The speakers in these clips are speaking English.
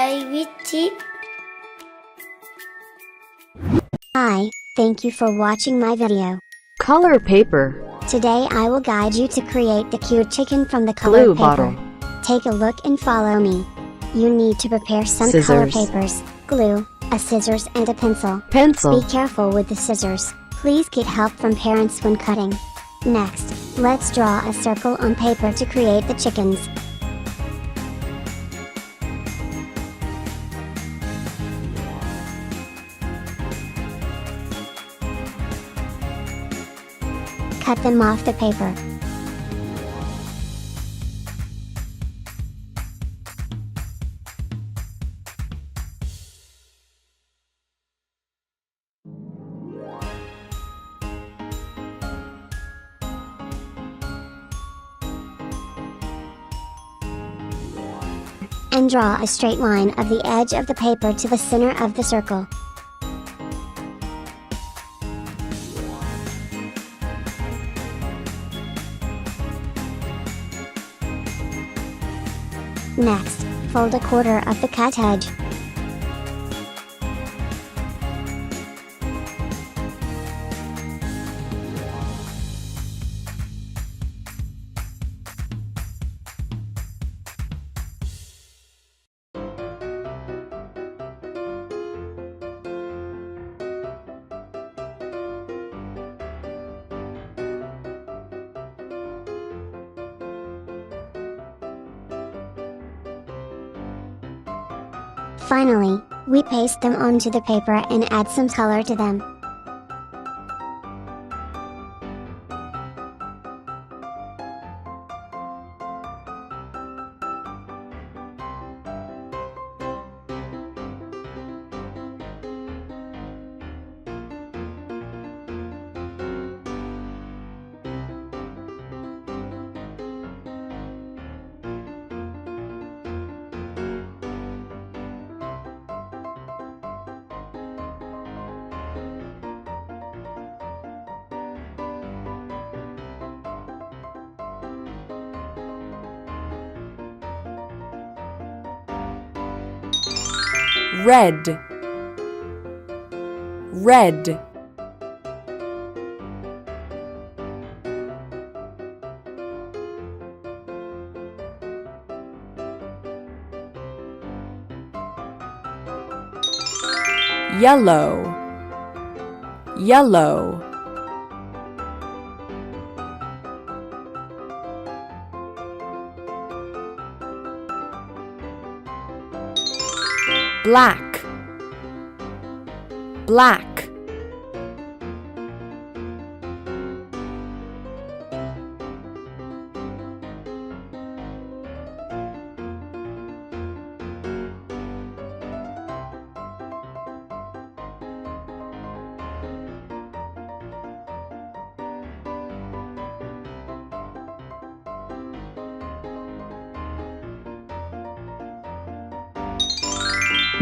I with Hi, thank you for watching my video. Color paper. Today I will guide you to create the cute chicken from the Glue colored paper. bottle. Take a look and follow me. You need to prepare some Scissors. color papers, glue, a scissors and a pencil. Pencil. Be careful with the scissors. Please get help from parents when cutting. Next, let's draw a circle on paper to create the chickens. Cut them off the paper. And draw a straight line of the edge of the paper to the center of the circle. Next, fold a quarter of the cut edge. Finally, we paste them onto the paper and add some color to them. Red. Red. Yellow. Yellow. Black. Black.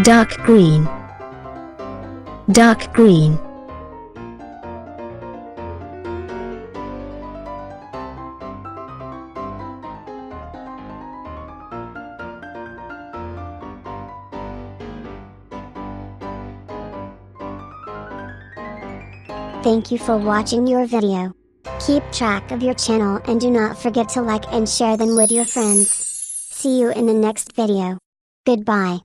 Dark green. Dark green. Thank you for watching your video. Keep track of your channel and do not forget to like and share them with your friends. See you in the next video. Goodbye.